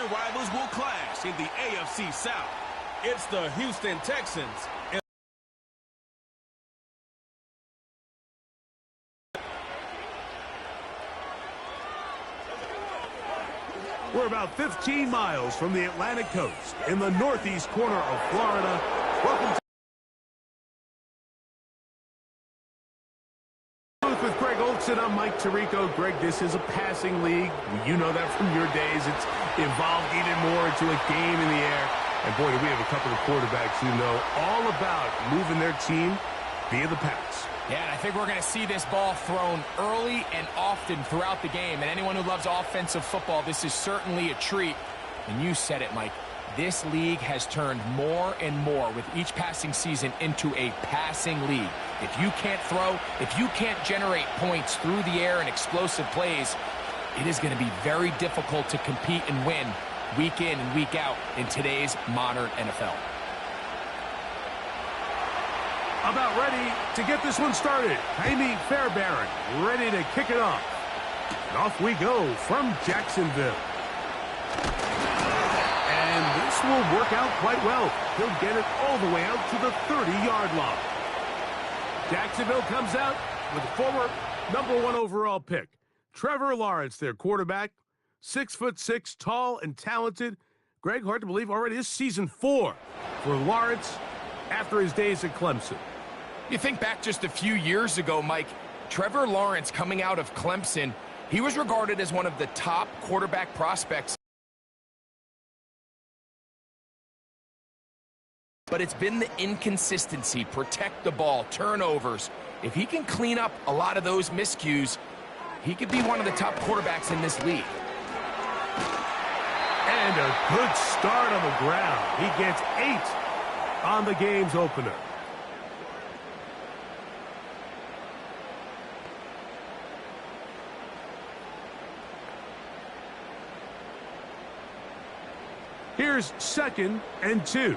division rivals will clash in the AFC South. It's the Houston Texans. We're about 15 miles from the Atlantic coast in the northeast corner of Florida. Welcome to with Greg Olson. I'm Mike Tirico. Greg, this is a passing league. You know that from your days. It's evolved even more into a game in the air. And boy, do we have a couple of quarterbacks who know all about moving their team via the pass. Yeah, and I think we're going to see this ball thrown early and often throughout the game. And anyone who loves offensive football, this is certainly a treat. And you said it, Mike. This league has turned more and more with each passing season into a passing league. If you can't throw, if you can't generate points through the air and explosive plays, it is going to be very difficult to compete and win week in and week out in today's modern NFL. About ready to get this one started. Amy Fairbairn ready to kick it off. And off we go from Jacksonville. And this will work out quite well. He'll get it all the way out to the 30-yard line. Jacksonville comes out with a former #1 overall pick. Trevor Lawrence, their quarterback. 6'6", tall and talented. Greg, hard to believe, already is season 4 for Lawrence after his days at Clemson. You think back just a few years ago, Mike, Trevor Lawrence coming out of Clemson, he was regarded as one of the top quarterback prospects. But it's been the inconsistency, protect the ball, turnovers. If he can clean up a lot of those miscues, he could be one of the top quarterbacks in this league. And a good start on the ground. He gets 8 on the game's opener. Here's 2nd and 2.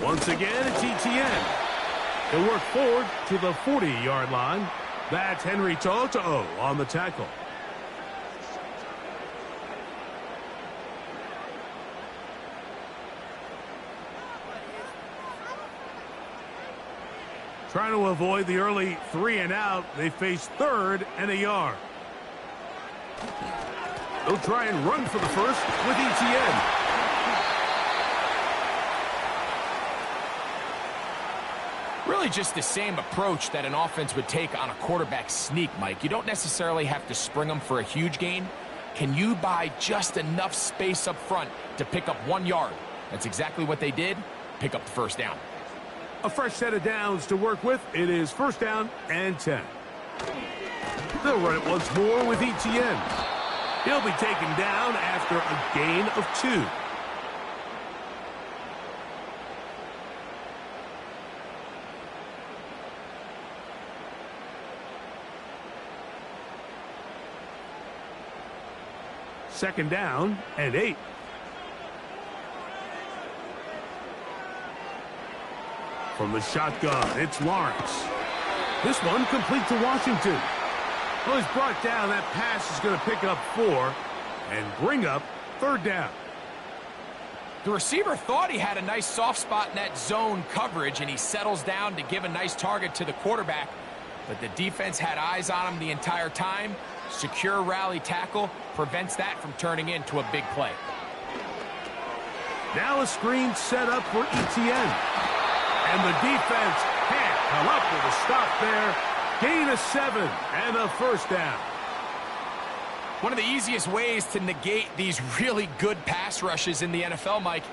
Once again, it's ETN. He'll work forward to the 40-yard line. That's Henry To'o on the tackle. Trying to avoid the early 3 and out. They face 3rd and a yard. They'll try and run for the first with ETN. Really just the same approach that an offense would take on a quarterback sneak, Mike. You don't necessarily have to spring them for a huge gain. Can you buy just enough space up front to pick up 1 yard? That's exactly what they did. Pick up the first down. A fresh set of downs to work with. It is 1st down and 10. They'll run it once more with ETN. He'll be taken down after a gain of 2. Second down and 8. From the shotgun, it's Lawrence. This one complete to Washington. Well, he's brought down. That pass is going to pick up 4 and bring up 3rd down. The receiver thought he had a nice soft spot in that zone coverage, and he settles down to give a nice target to the quarterback. But the defense had eyes on him the entire time. Secure rally tackle prevents that from turning into a big play. Now a screen set up for ETN. And the defense can't come up with a stop there. Gain of 7 and a 1st down. One of the easiest ways to negate these really good pass rushes in the NFL, Mike,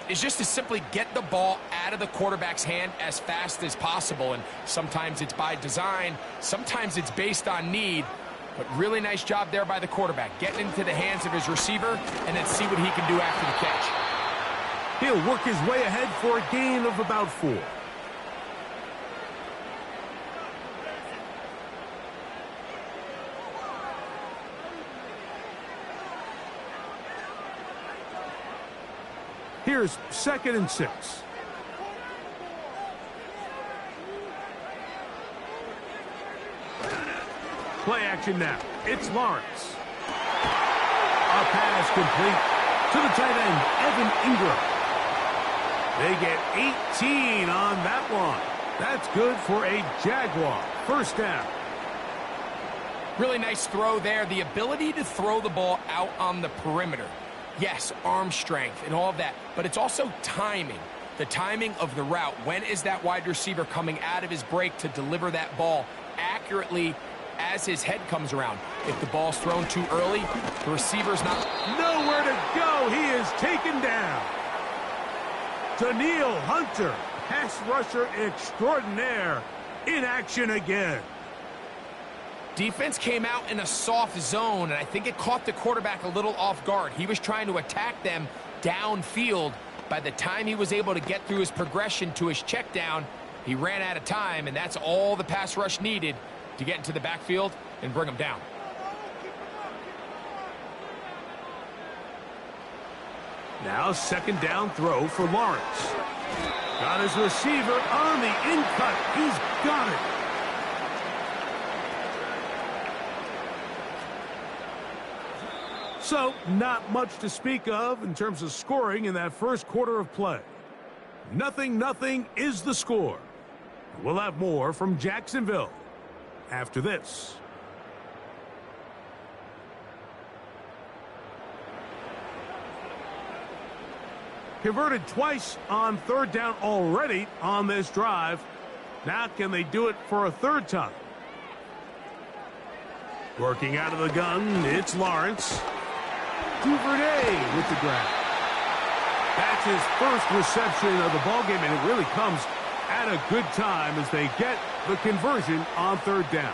is just to simply get the ball out of the quarterback's hand as fast as possible. And sometimes it's by design, sometimes it's based on need. But really nice job there by the quarterback, getting into the hands of his receiver and then see what he can do after the catch. He'll work his way ahead for a gain of about 4. Here's 2nd and 6. Play action now. It's Lawrence. A pass complete to the tight end, Evan Ingram. They get 18 on that one. That's good for a Jaguar. First down. Really nice throw there. The ability to throw the ball out on the perimeter. Yes, arm strength and all of that, but it's also timing. The timing of the route. When is that wide receiver coming out of his break to deliver that ball accurately as his head comes around? If the ball's thrown too early, the receiver's not... Nowhere to go. He is taken down. Daniil Hunter, pass rusher extraordinaire, in action again. Defense came out in a soft zone, and I think it caught the quarterback a little off guard. He was trying to attack them downfield. By the time he was able to get through his progression to his check down, he ran out of time, and that's all the pass rush needed to get into the backfield and bring him down. Now second down throw for Lawrence. Got his receiver on the in-cut. He's got it. So, not much to speak of in terms of scoring in that first quarter of play. 0-0 is the score. We'll have more from Jacksonville after this. Converted twice on third down already on this drive. Now can they do it for a third time? Working out of the gun, it's Lawrence. Duvernay with the grab. That's his first reception of the ballgame, and it really comes at a good time as they get the conversion on third down.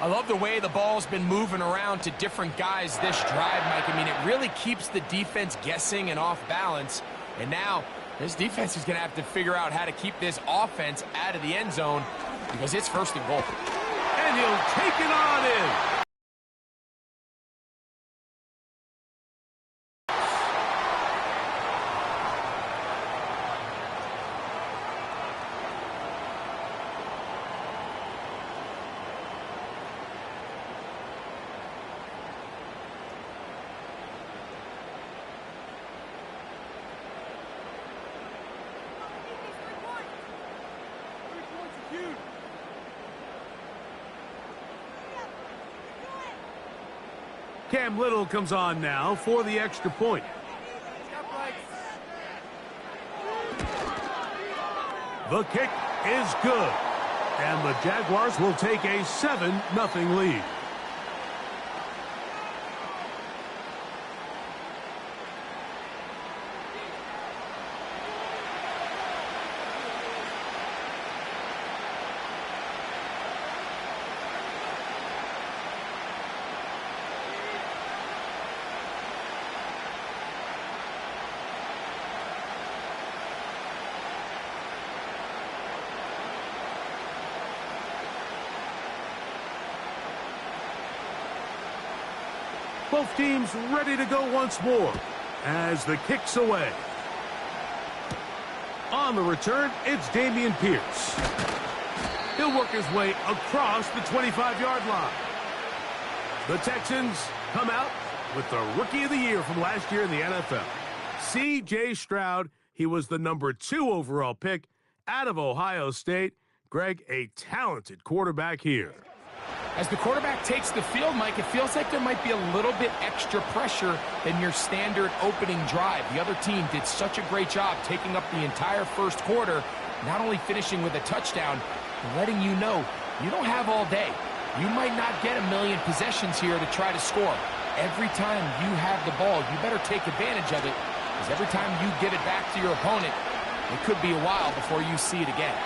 I love the way the ball's been moving around to different guys this drive, Mike. I mean, it really keeps the defense guessing and off balance. And now this defense is going to have to figure out how to keep this offense out of the end zone because it's first and goal. And he'll take it on in. Cam Little comes on now for the extra point. The kick is good. And the Jaguars will take a 7-0 lead. Both teams ready to go once more as the kick's away. On the return, it's Dameon Pierce. He'll work his way across the 25-yard line. The Texans come out with the Rookie of the Year from last year in the NFL. C.J. Stroud, he was the number 2 overall pick out of Ohio State. Greg, a talented quarterback here. As the quarterback takes the field, Mike, it feels like there might be a little bit extra pressure than your standard opening drive. The other team did such a great job taking up the entire first quarter, not only finishing with a touchdown, but letting you know you don't have all day. You might not get a million possessions here to try to score. Every time you have the ball, you better take advantage of it, because every time you give it back to your opponent, it could be a while before you see it again.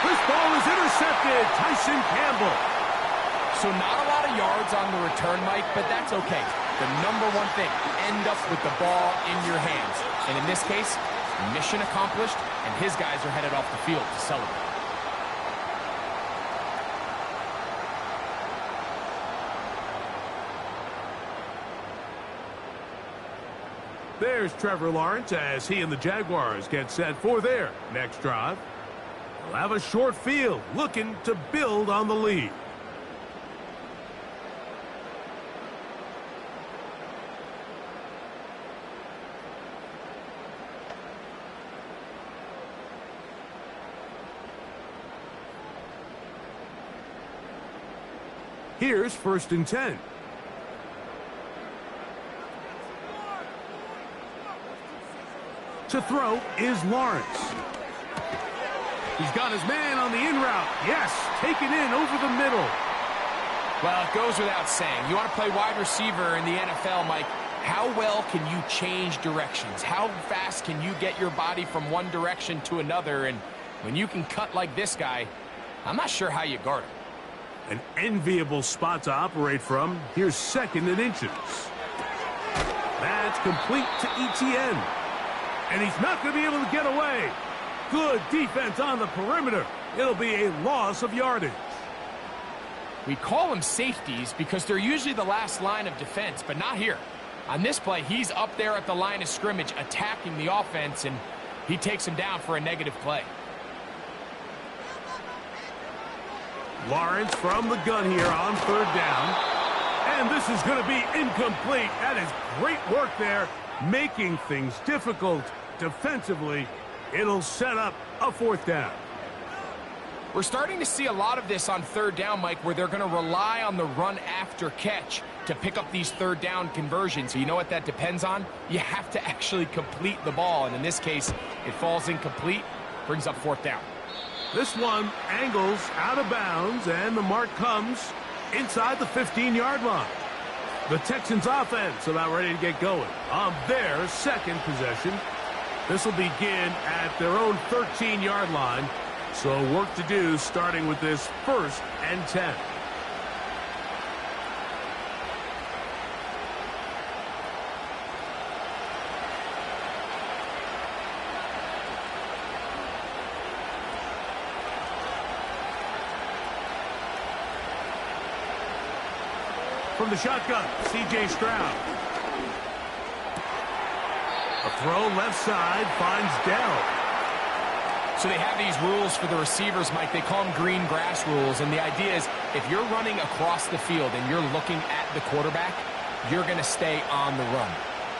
This ball is intercepted. Tyson Campbell. So not a lot of yards on the return, Mike, but that's okay. The number one thing, end up with the ball in your hands. And in this case, mission accomplished, and his guys are headed off the field to celebrate. There's Trevor Lawrence as he and the Jaguars get set for their next drive. They'll have a short field looking to build on the lead. Here's 1st and 10. To throw is Lawrence. He's got his man on the in route. Yes, taken in over the middle. Well, it goes without saying. You want to play wide receiver in the NFL, Mike. How well can you change directions? How fast can you get your body from one direction to another? And when you can cut like this guy, I'm not sure how you guard him. An enviable spot to operate from. Here's 2nd and inches. That's complete to ETN. And he's not going to be able to get away. Good defense on the perimeter. It'll be a loss of yardage. We call them safeties because they're usually the last line of defense, but not here. On this play, he's up there at the line of scrimmage attacking the offense, and he takes him down for a negative play. Lawrence from the gun here on 3rd down. And this is going to be incomplete. That is great work there, making things difficult defensively. It'll set up a 4th down. We're starting to see a lot of this on 3rd down, Mike, where they're going to rely on the run after catch to pick up these 3rd down conversions. So you know what that depends on? You have to actually complete the ball. And in this case, it falls incomplete, brings up 4th down. This one angles out of bounds, and the mark comes inside the 15-yard line. The Texans offense about ready to get going on their 2nd possession. This will begin at their own 13-yard line. So work to do starting with this 1st and 10. From the shotgun, C.J. Stroud. A throw left side finds Dell. So they have these rules for the receivers, Mike. They call them green grass rules. And the idea is if you're running across the field and you're looking at the quarterback, you're going to stay on the run.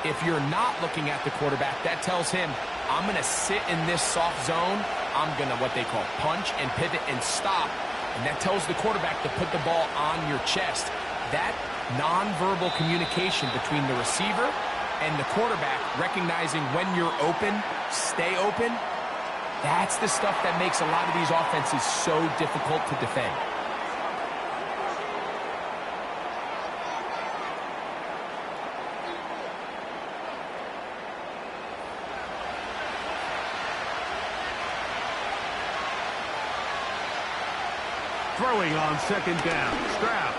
If you're not looking at the quarterback, that tells him, I'm going to sit in this soft zone. I'm going to what they call punch and pivot and stop. And that tells the quarterback to put the ball on your chest. That nonverbal communication between the receiver and the quarterback, recognizing when you're open, stay open, that's the stuff that makes a lot of these offenses so difficult to defend. Throwing on 2nd down, Stroud.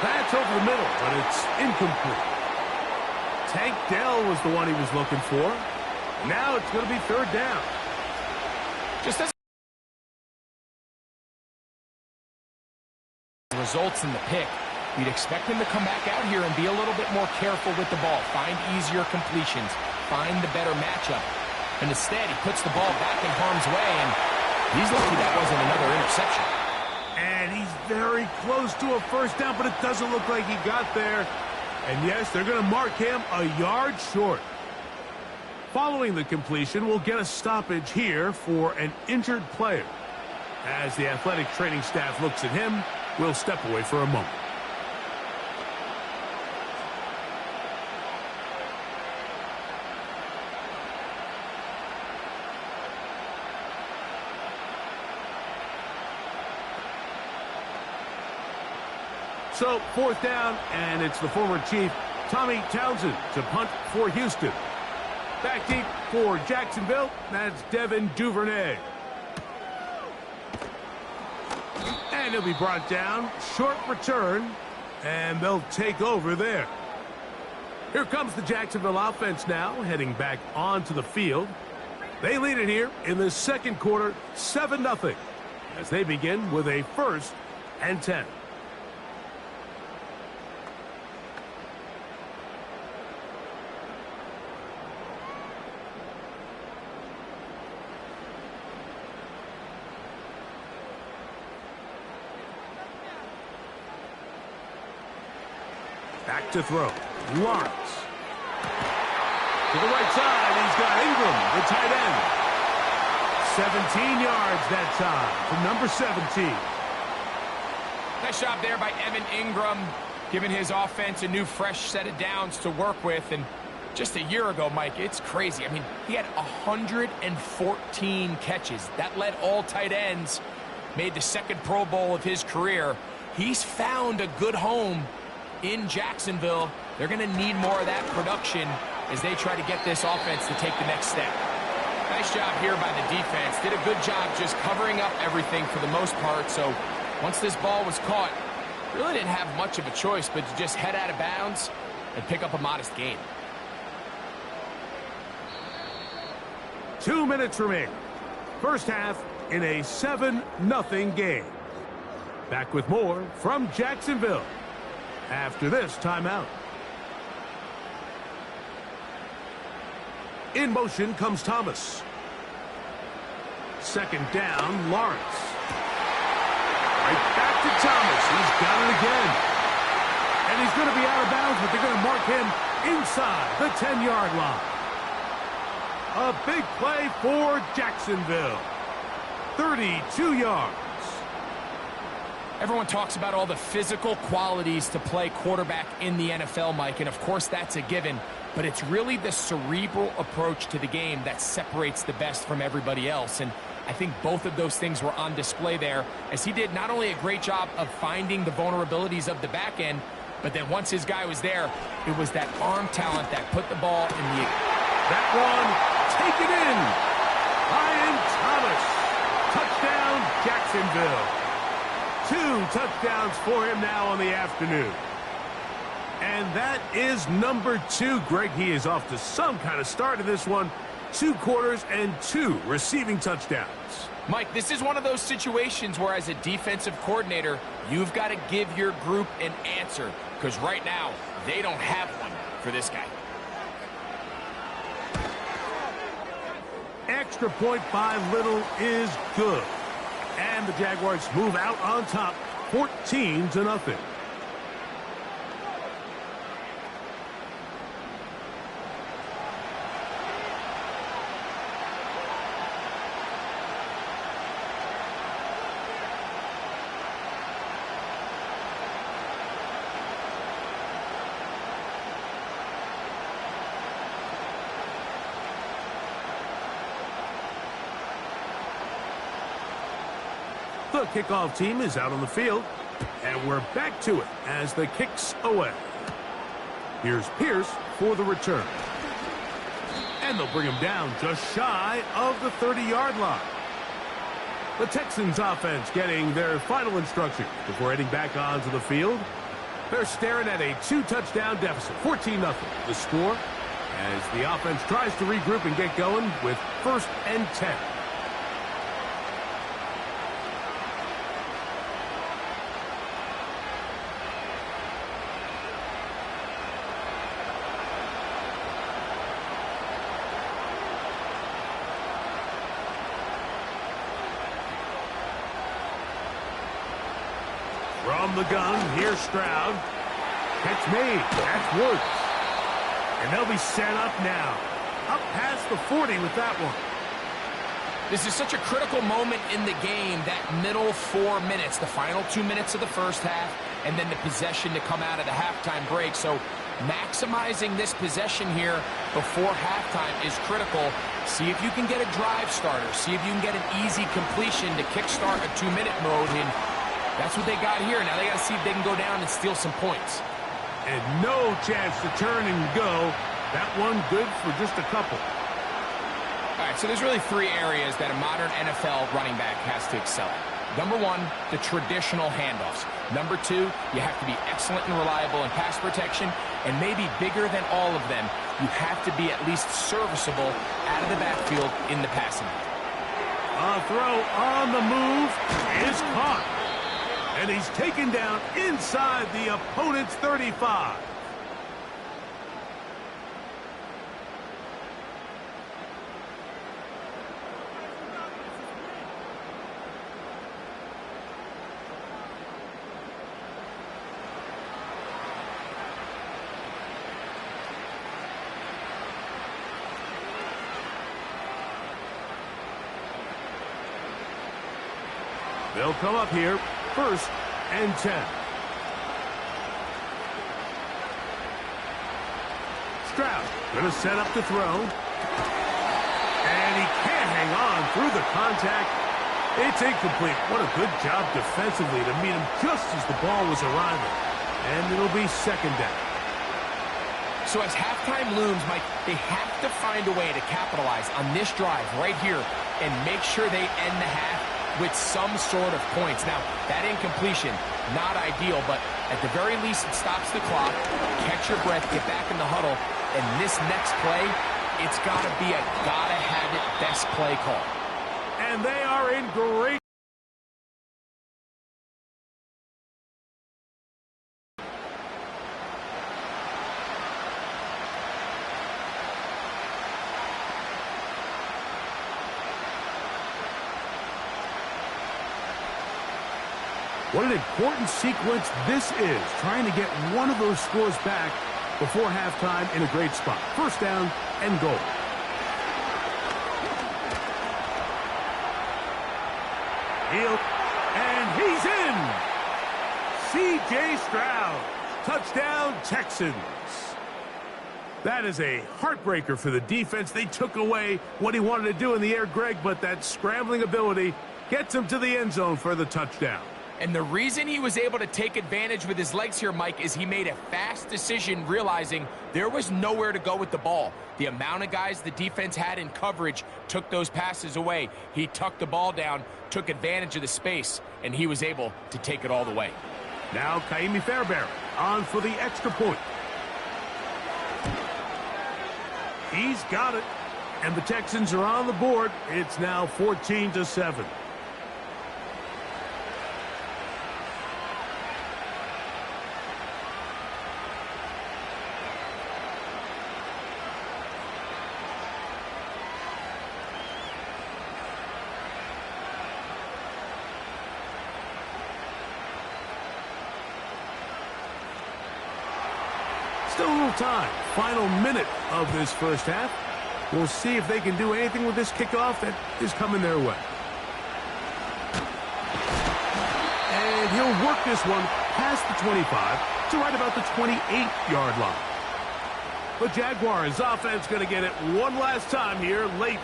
That's over the middle, but it's incomplete. Tank Dell was the one he was looking for. Now it's going to be 3rd down. Just as results in the pick, you'd expect him to come back out here and be a little bit more careful with the ball, find easier completions, find the better matchup. And instead, he puts the ball back in harm's way, and he's lucky that wasn't another interception. And he's very close to a 1st down, but it doesn't look like he got there. And yes, they're going to mark him a yard short. Following the completion, we'll get a stoppage here for an injured player. As the athletic training staff looks at him, we'll step away for a moment. So 4th down, and it's the former Chief, Tommy Townsend, to punt for Houston. Back deep for Jacksonville, that's Devin Duvernay. And he'll be brought down. Short return, and they'll take over there. Here comes the Jacksonville offense now, heading back onto the field. They lead it here in the 2nd quarter, 7-0, as they begin with a 1st and 10. Back to throw. Lawrence. To the right side, he's got Ingram, the tight end. 17 yards that time from number 17. Nice job there by Evan Ingram, giving his offense a new fresh set of downs to work with. And just a year ago, Mike, it's crazy. I mean, he had 114 catches. That led all tight ends, made the second Pro Bowl of his career. He's found a good home in Jacksonville. They're going to need more of that production as they try to get this offense to take the next step. Nice job here by the defense. Did a good job just covering up everything for the most part. So once this ball was caught, really didn't have much of a choice but to just head out of bounds and pick up a modest gain. 2 minutes remaining. First half in a 7-0 game. Back with more from Jacksonville after this timeout. In motion comes Thomas. Second down, Lawrence. Right back to Thomas. He's got it again. And he's going to be out of bounds, but they're going to mark him inside the 10-yard line. A big play for Jacksonville. 32 yards. Everyone talks about all the physical qualities to play quarterback in the NFL, Mike, and of course that's a given. But it's really the cerebral approach to the game that separates the best from everybody else. And I think both of those things were on display there, as he did not only a great job of finding the vulnerabilities of the back end, but then once his guy was there, it was that arm talent that put the ball in the... That one, taken in. Ryan Thomas. Touchdown, Jacksonville. 2 touchdowns for him now on the afternoon. And that is number 2. Greg, he is off to some kind of start in this one. 2 quarters and 2 receiving touchdowns. Mike, this is one of those situations where as a defensive coordinator, you've got to give your group an answer, because right now, they don't have one for this guy. Extra point by Little is good. And the Jaguars move out on top, 14-0. The kickoff team is out on the field, and we're back to it as the kick's away. Here's Pierce for the return. And they'll bring him down just shy of the 30-yard line. The Texans offense getting their final instruction before heading back onto the field. They're staring at a 2-touchdown deficit, 14-0. The score as the offense tries to regroup and get going with 1st and 10. From the gun, here's Stroud. Catch made. That's Woods. And they'll be set up now. Up past the 40 with that one. This is such a critical moment in the game, that middle 4 minutes, the final 2 minutes of the first half, and then the possession to come out of the halftime break. So maximizing this possession here before halftime is critical. See if you can get a drive starter. See if you can get an easy completion to kickstart a 2-minute mode. And that's what they got here. Now they got to see if they can go down and steal some points. And no chance to turn and go. That one good for just a couple. All right, so there's really 3 areas that a modern NFL running back has to excel at. Number 1, the traditional handoffs. Number 2, you have to be excellent and reliable in pass protection. And maybe bigger than all of them, you have to be at least serviceable out of the backfield in the passing game. A throw on the move is caught. And he's taken down inside the opponent's 35. They'll come up here. First and 10. Stroud going to set up to throw. And he can't hang on through the contact. It's incomplete. What a good job defensively to meet him just as the ball was arriving. And it'll be second down. So as halftime looms, Mike, they have to find a way to capitalize on this drive right here and make sure they end the half with some sort of points. Now, that incompletion, not ideal, but at the very least it stops the clock. Catch your breath, get back in the huddle, and this next play, it's got to be a gotta-have-it best play call. And they are in great. What an important sequence this is, trying to get one of those scores back before halftime in a great spot. First down and goal. And he's in! C.J. Stroud. Touchdown, Texans. That is a heartbreaker for the defense. They took away what he wanted to do in the air, Greg, but that scrambling ability gets him to the end zone for the touchdown. And the reason he was able to take advantage with his legs here, Mike, is he made a fast decision realizing there was nowhere to go with the ball. The amount of guys the defense had in coverage took those passes away. He tucked the ball down, took advantage of the space, and he was able to take it all the way. Now Kaimi Fairbairn on for the extra point. He's got it. And the Texans are on the board. It's now 14-7. Still a little time. Final minute of this first half. We'll see if they can do anything with this kickoff that is coming their way. And he'll work this one past the 25 to right about the 28-yard line. The Jaguars offense going to get it one last time here late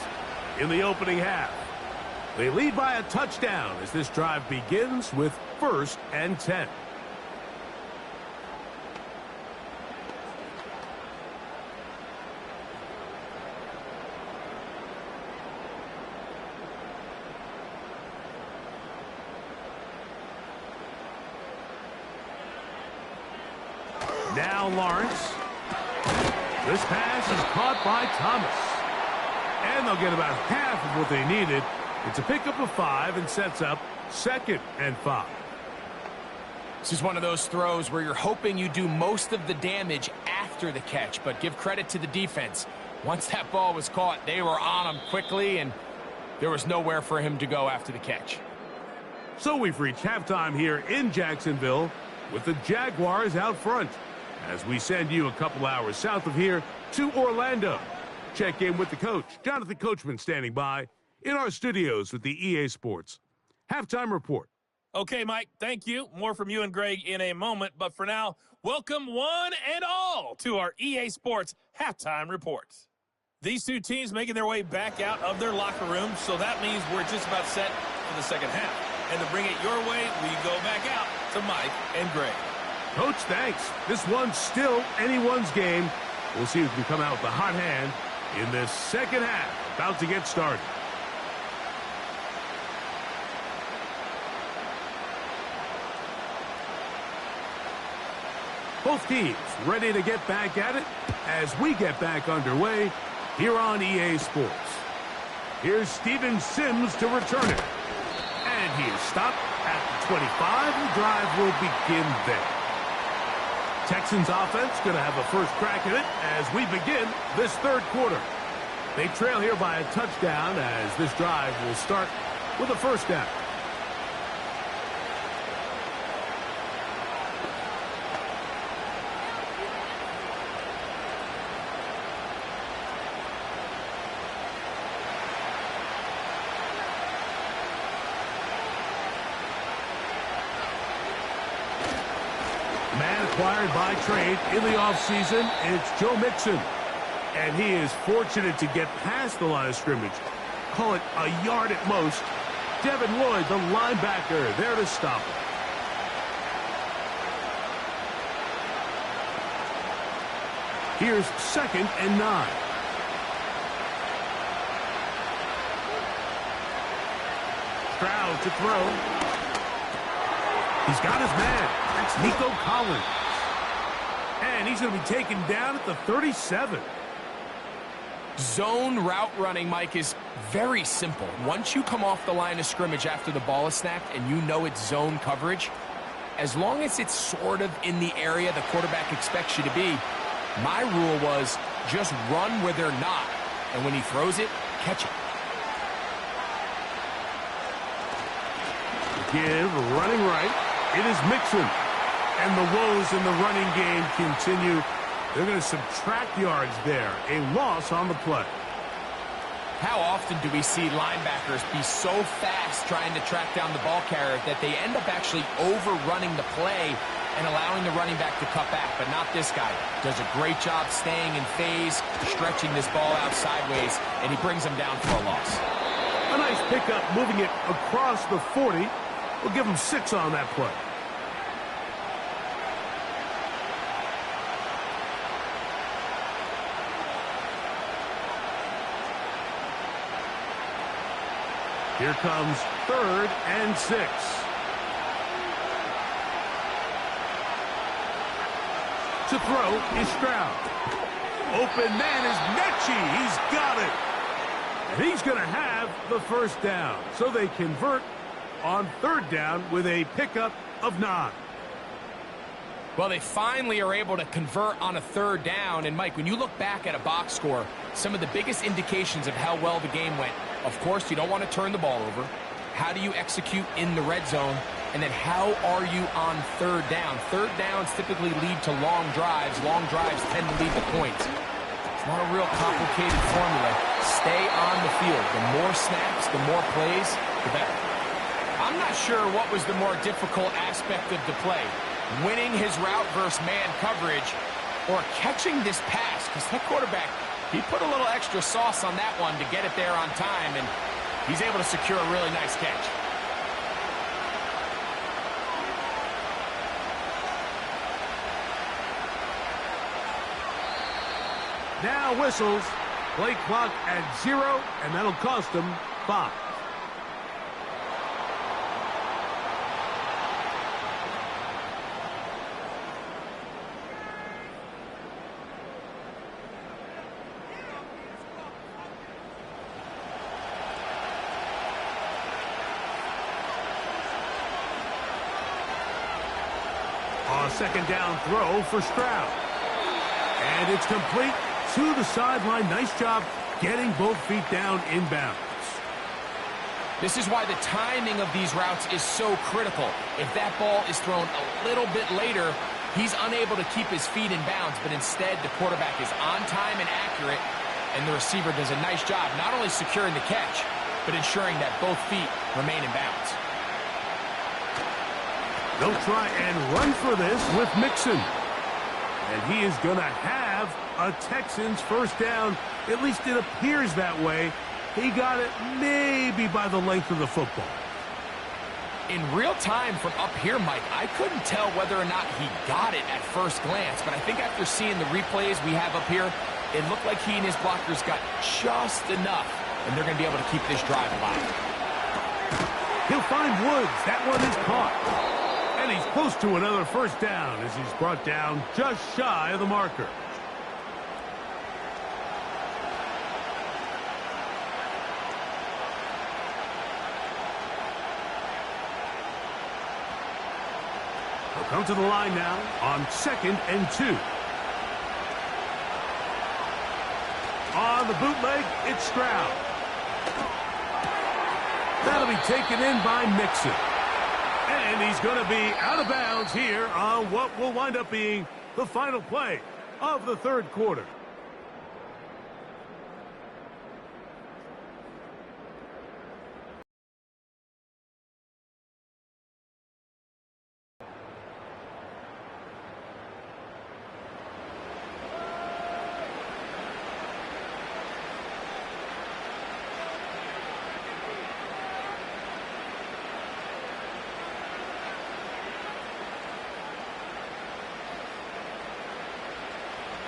in the opening half. They lead by a touchdown as this drive begins with 1st and 10. Now Lawrence. This pass is caught by Thomas. And they'll get about half of what they needed. It's a pickup of 5 and sets up 2nd and 5. This is one of those throws where you're hoping you do most of the damage after the catch, but give credit to the defense. Once that ball was caught, they were on him quickly, and there was nowhere for him to go after the catch. So we've reached halftime here in Jacksonville with the Jaguars out front, as we send you a couple hours south of here to Orlando. Check in with the coach, Jonathan Coachman, standing by in our studios with the EA Sports Halftime Report. Okay, Mike, thank you. More from you and Greg in a moment. But for now, welcome one and all to our EA Sports Halftime Report. These two teams making their way back out of their locker room, so that means we're just about set for the second half. And to bring it your way, we go back out to Mike and Greg. Coach, thanks. This one's still anyone's game. We'll see who can come out with the hot hand in this second half. About to get started. Both teams ready to get back at it as we get back underway here on EA Sports. Here's Steven Sims to return it. And he is stopped at the 25. The drive will begin there. Texans offense going to have a first crack at it as we begin this third quarter. They trail here by a touchdown as this drive will start with a first down. Man acquired by trade in the offseason, it's Joe Mixon. And he is fortunate to get past the line of scrimmage. Call it a yard at most. Devin Lloyd, the linebacker, there to stop him. Here's 2nd and 9. Stroud to throw. He's got his man. That's Nico Collins. And he's going to be taken down at the 37. Zone route running, Mike, is very simple. Once you come off the line of scrimmage after the ball is snapped and you know it's zone coverage, as long as it's sort of in the area the quarterback expects you to be, my rule was just run where they're not. And when he throws it, catch it. Give running right. It is Mixon. And the woes in the running game continue. They're going to subtract yards there. A loss on the play. How often do we see linebackers be so fast trying to track down the ball carrier that they end up actually overrunning the play and allowing the running back to cut back? But not this guy. Does a great job staying in phase, stretching this ball out sideways, and he brings him down for a loss. A nice pickup, moving it across the 40. We'll give him 6 on that play. Here comes 3rd and 6. To throw is Stroud. Open man is Mechie. He's got it. And he's going to have the first down. So they convert on 3rd down with a pickup of 9. Well, they finally are able to convert on a 3rd down. And, Mike, when you look back at a box score, some of the biggest indications of how well the game went, of course, you don't want to turn the ball over. How do you execute in the red zone? And then how are you on 3rd down? 3rd downs typically lead to long drives. Long drives tend to lead to points. It's not a real complicated formula. Stay on the field. The more snaps, the more plays, the better. I'm not sure what was the more difficult aspect of the play. Winning his route versus man coverage or catching this pass, because that quarterback, he put a little extra sauce on that one to get it there on time, and he's able to secure a really nice catch. Now whistles. Play clock at 0, and that'll cost them 5. A 2nd down throw for Stroud. And it's complete to the sideline. Nice job getting both feet down inbounds. This is why the timing of these routes is so critical. If that ball is thrown a little bit later, he's unable to keep his feet in bounds, but instead the quarterback is on time and accurate, and the receiver does a nice job not only securing the catch, but ensuring that both feet remain in bounds. They'll try and run for this with Mixon. And he is going to have a Texans first down. At least it appears that way. He got it maybe by the length of the football. In real time from up here, Mike, I couldn't tell whether or not he got it at first glance, but I think after seeing the replays we have up here, it looked like he and his blockers got just enough, and they're going to be able to keep this drive alive. He'll find Woods. That one is caught. And he's close to another first down as he's brought down just shy of the marker. They'll come to the line now on 2nd and 2. On the bootleg, it's Stroud. That'll be taken in by Mixon. And he's going to be out of bounds here on what will wind up being the final play of the 3rd quarter.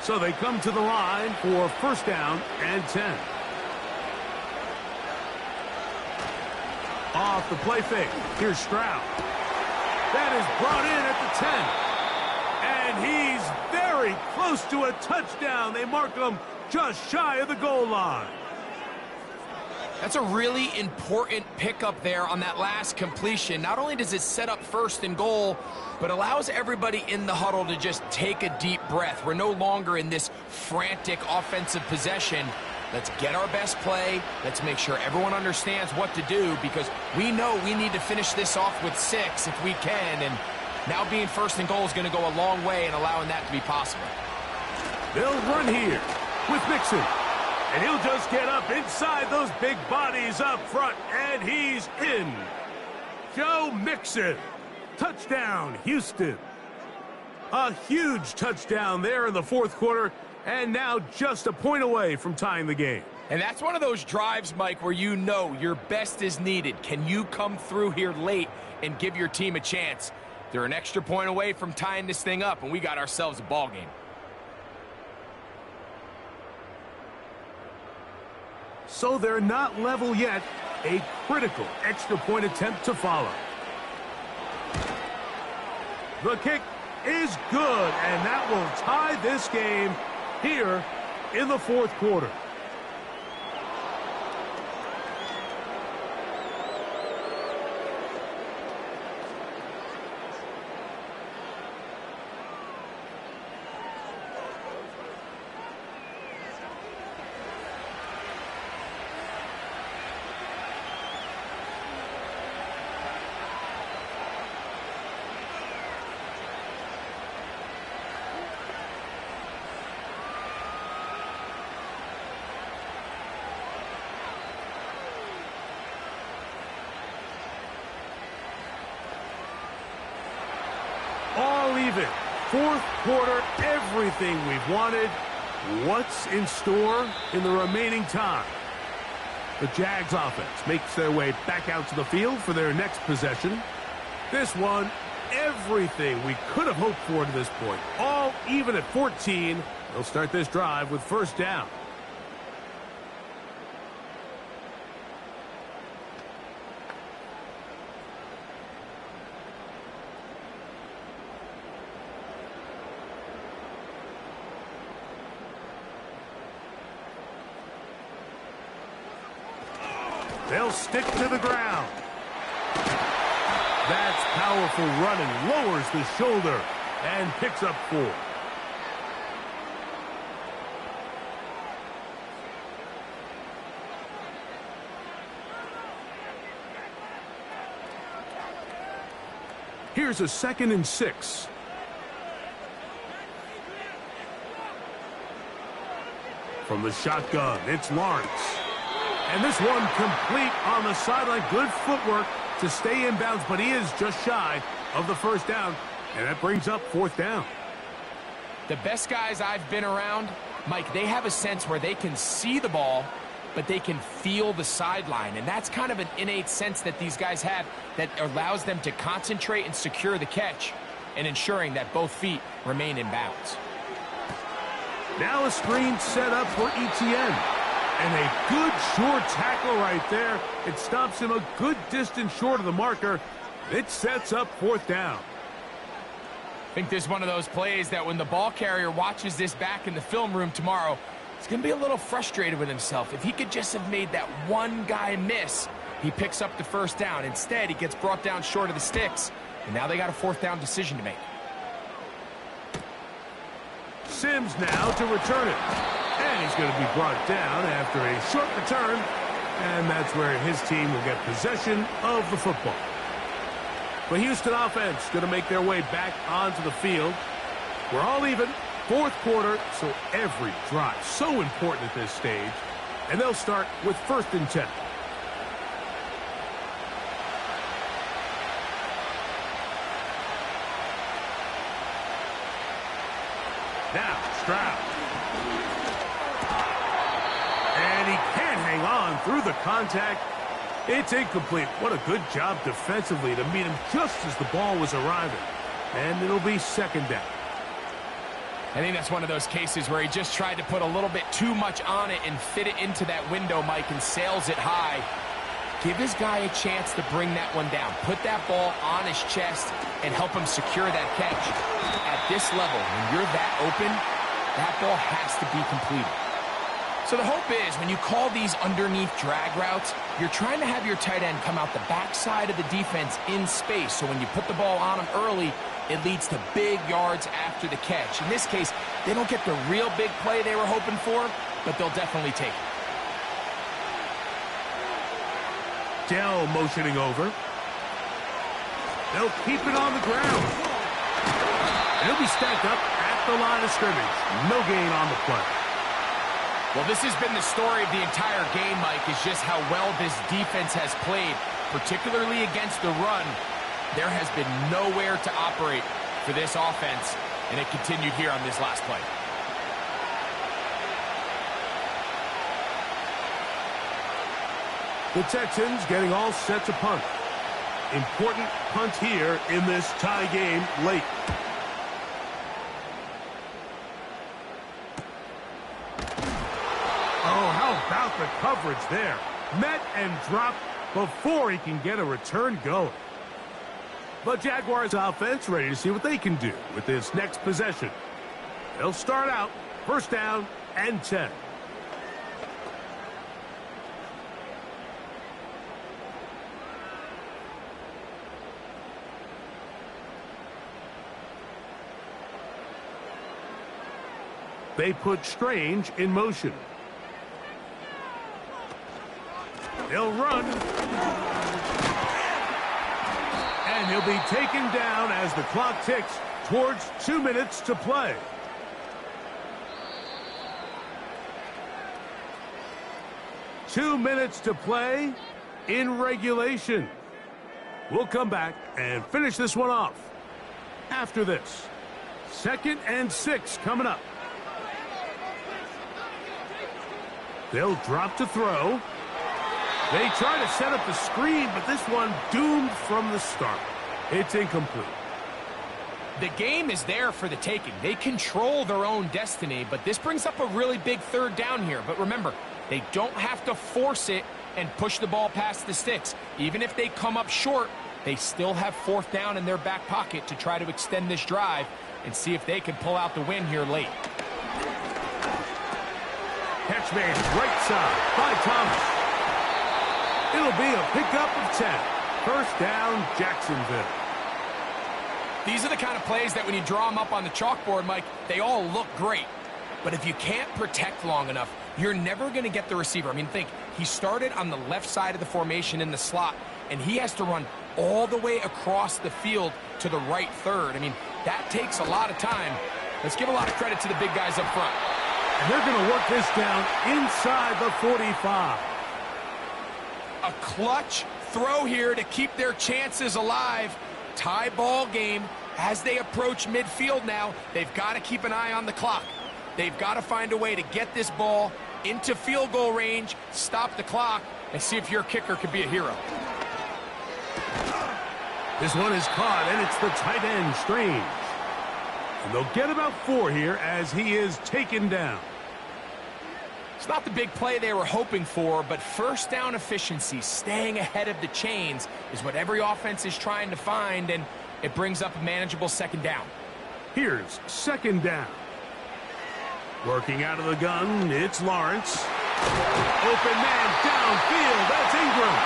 So they come to the line for first down and 10. Off the play fake. Here's Stroud. That is brought in at the 10. And he's very close to a touchdown. They mark him just shy of the goal line. That's a really important pickup there on that last completion. Not only does it set up first and goal, but allows everybody in the huddle to just take a deep breath. We're no longer in this frantic offensive possession. Let's get our best play. Let's make sure everyone understands what to do, because we know we need to finish this off with 6 if we can. And now being first and goal is going to go a long way in allowing that to be possible. They'll run here with Mixon. And he'll just get up inside those big bodies up front, and he's in. Joe Mixon. Touchdown, Houston. A huge touchdown there in the fourth quarter, and now just a point away from tying the game. And that's one of those drives, Mike, where you know your best is needed. Can you come through here late and give your team a chance? They're an extra point away from tying this thing up, and we got ourselves a ball game. So they're not level yet. A critical extra point attempt to follow. The kick is good, and that will tie this game here in the fourth quarter. All even. Fourth quarter, everything we've wanted. What's in store in the remaining time? The Jags offense makes their way back out to the field for their next possession. This one, everything we could have hoped for to this point. All even at 14. They'll start this drive with first down. They'll stick to the ground. That's powerful running. Lowers the shoulder and picks up 4. Here's a 2nd and 6. From the shotgun, it's Lawrence. And this one complete on the sideline. Good footwork to stay in bounds, but he is just shy of the first down. And that brings up 4th down. The best guys I've been around, Mike, they have a sense where they can see the ball, but they can feel the sideline. And that's kind of an innate sense that these guys have that allows them to concentrate and secure the catch and ensuring that both feet remain in bounds. Now a screen set up for Etienne. And a good short tackle right there. It stops him a good distance short of the marker. It sets up 4th down. I think this is one of those plays that when the ball carrier watches this back in the film room tomorrow, he's going to be a little frustrated with himself. If he could just have made that one guy miss, he picks up the first down. Instead, he gets brought down short of the sticks, and now they got a 4th down decision to make. Sims now to return it. And he's going to be brought down after a short return. And that's where his team will get possession of the football. The Houston offense going to make their way back onto the field. We're all even. Fourth quarter, so every drive so important at this stage. And they'll start with 1st and 10. Now, Stroud. And he can't hang on through the contact. It's incomplete. What a good job defensively to meet him just as the ball was arriving. And it'll be 2nd down. I think that's one of those cases where he just tried to put a little bit too much on it and fit it into that window, Mike, and sails it high. Give his guy a chance to bring that one down. Put that ball on his chest and help him secure that catch. At this level, when you're that open, that ball has to be completed. So the hope is when you call these underneath drag routes, you're trying to have your tight end come out the backside of the defense in space. So when you put the ball on him early, it leads to big yards after the catch. In this case, they don't get the real big play they were hoping for, but they'll definitely take it. Dell motioning over. They'll keep it on the ground. He'll be stacked up at the line of scrimmage. No gain on the play. Well, this has been the story of the entire game, Mike, is just how well this defense has played, particularly against the run. There has been nowhere to operate for this offense, and it continued here on this last play. The Texans getting all set to punt. Important punt here in this tie game late. Oh, how about the coverage there? Met and dropped before he can get a return going. The Jaguars offense ready to see what they can do with this next possession. They'll start out first down and 10. They put Strange in motion. They'll run. And he'll be taken down as the clock ticks towards 2 minutes to play. Two minutes to play in regulation. We'll come back and finish this one off after this. 2nd and 6 coming up. They'll drop to throw. They try to set up the screen, but this one doomed from the start. It's incomplete. The game is there for the taking. They control their own destiny, but this brings up a really big third down here. But remember, they don't have to force it and push the ball past the sticks. Even if they come up short, they still have 4th down in their back pocket to try to extend this drive and see if they can pull out the win here late. Catch made right side by Thomas. It'll be a pickup of 10. First down, Jacksonville. These are the kind of plays that when you draw them up on the chalkboard, Mike, they all look great. But if you can't protect long enough, you're never going to get the receiver. I mean, think, he started on the left side of the formation in the slot, and he has to run all the way across the field to the right third. I mean, that takes a lot of time. Let's give a lot of credit to the big guys up front. And they're going to work this down inside the 45. A clutch throw here to keep their chances alive. Tie ball game as they approach midfield now. They've got to keep an eye on the clock. They've got to find a way to get this ball into field goal range, stop the clock, and see if your kicker could be a hero. This one is caught, and it's the tight end, Strange. And they'll get about 4 here as he is taken down. It's not the big play they were hoping for, but first down efficiency, staying ahead of the chains, is what every offense is trying to find, and it brings up a manageable 2nd down. Here's 2nd down. Working out of the gun, it's Lawrence. Open man downfield, that's Ingram.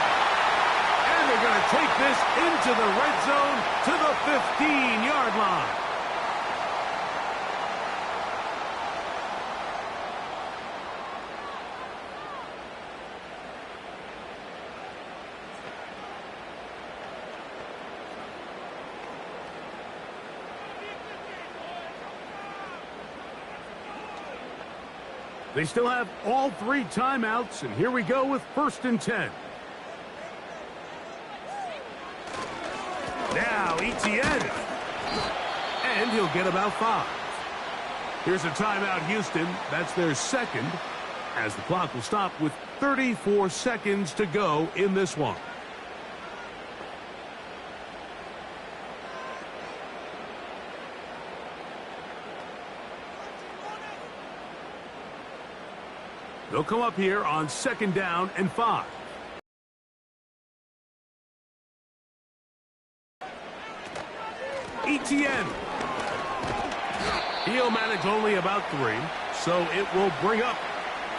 And they're going to take this into the red zone to the 15-yard line. They still have all 3 timeouts, and here we go with 1st and 10. Now Etienne. And he'll get about 5. Here's a timeout, Houston. That's their 2nd, as the clock will stop with 34 seconds to go in this one. They'll come up here on 2nd down and 5. ETN. He'll manage only about 3, so it will bring up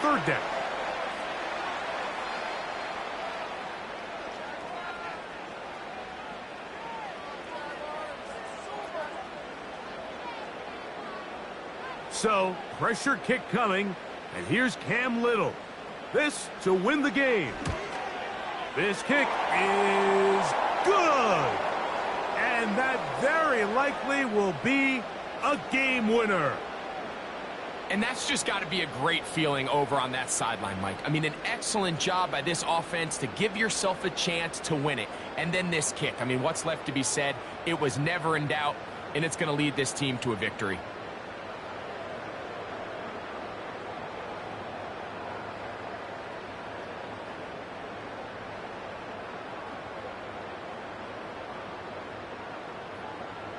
3rd down. So, pressure kick coming, and here's Cam Little. This to win the game. This kick is good. And that very likely will be a game winner. And that's just got to be a great feeling over on that sideline, Mike. I mean, an excellent job by this offense to give yourself a chance to win it. And then this kick. I mean, what's left to be said? It was never in doubt, and it's going to lead this team to a victory.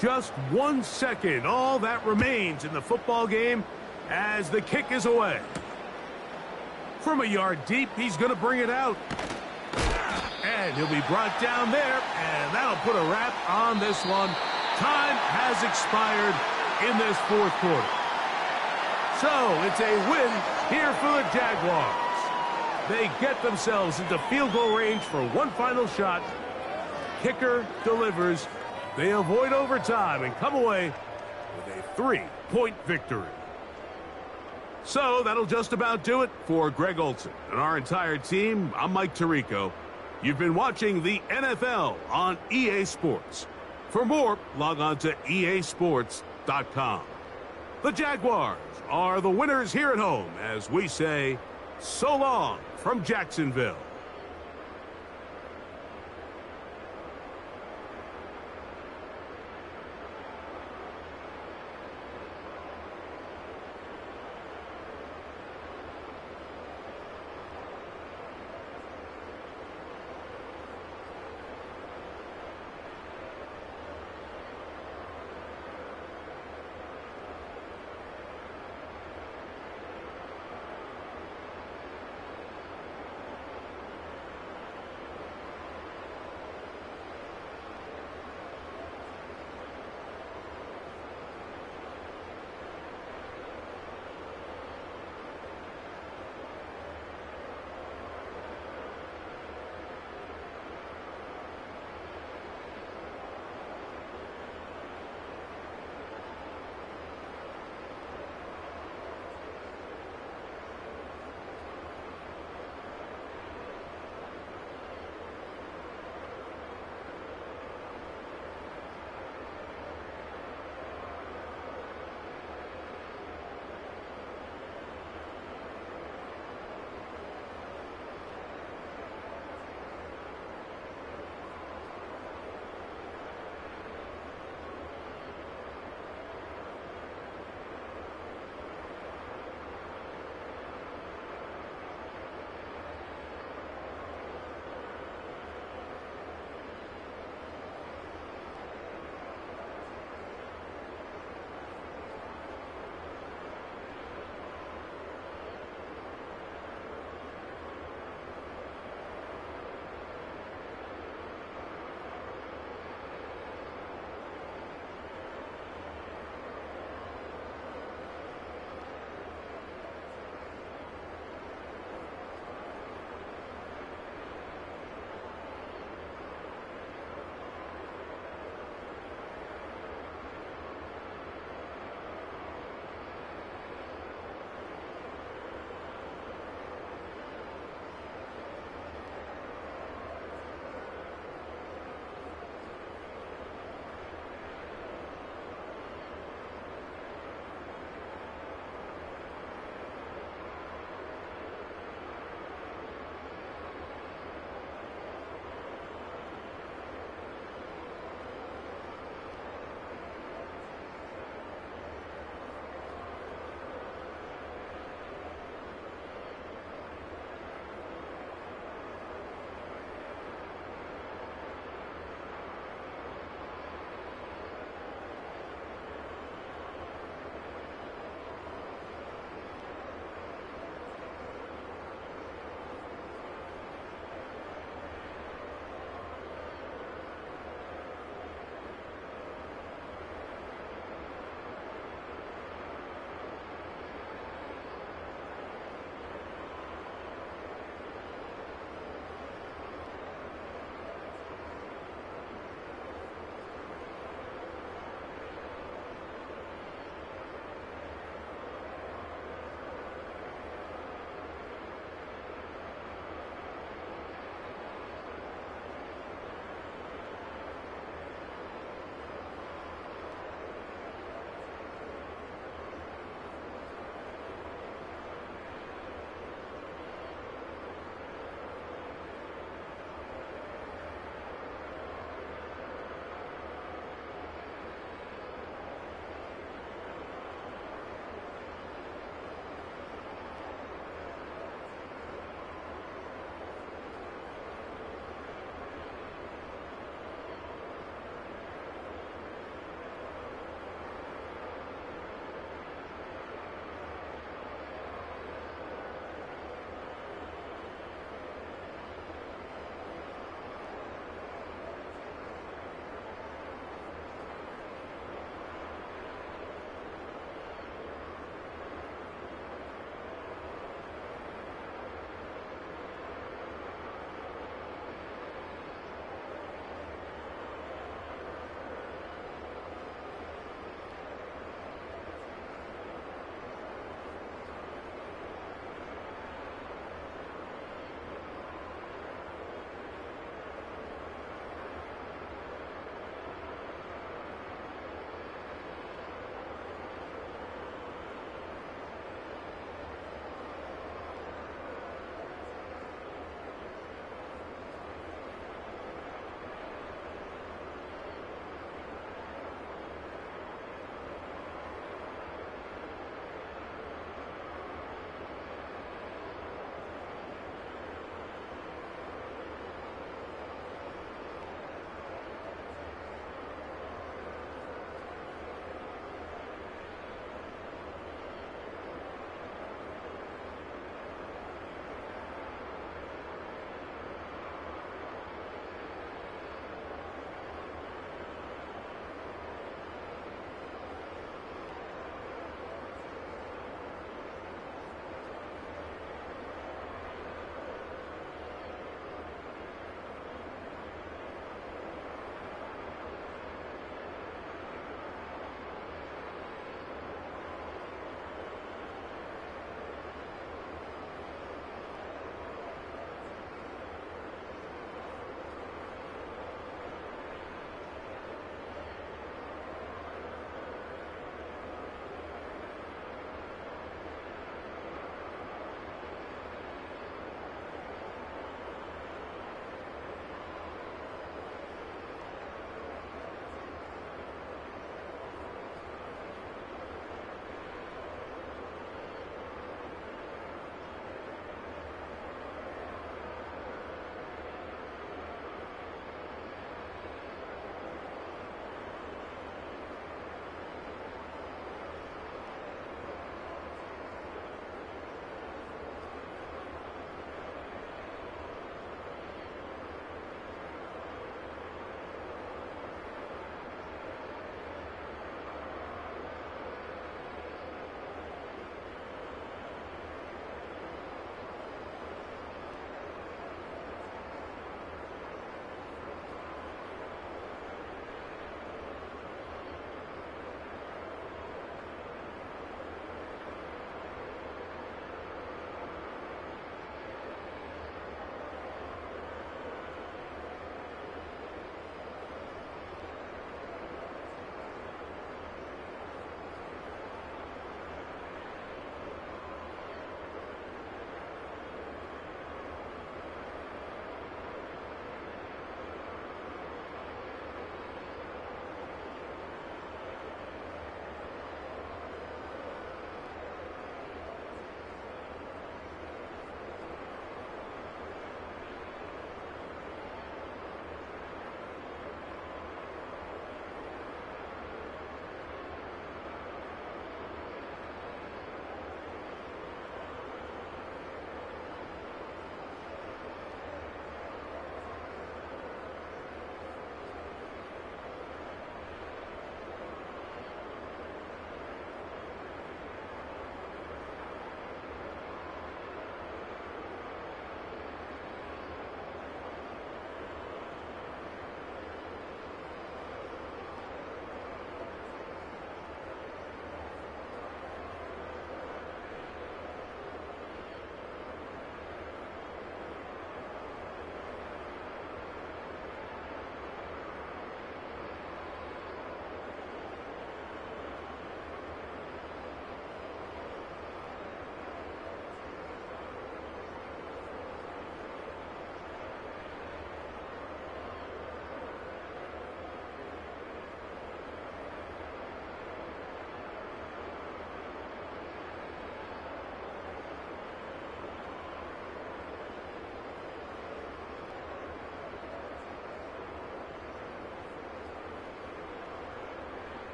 Just 1 second, all that remains in the football game as the kick is away. From a yard deep, he's going to bring it out. And he'll be brought down there, and that'll put a wrap on this one. Time has expired in this 4th quarter. So it's a win here for the Jaguars. They get themselves into field goal range for one final shot. Kicker delivers. They avoid overtime and come away with a 3-point victory. So that'll just about do it for Greg Olson and our entire team. I'm Mike Tirico. You've been watching the NFL on EA Sports. For more, log on to easports.com. The Jaguars are the winners here at home as we say so long from Jacksonville.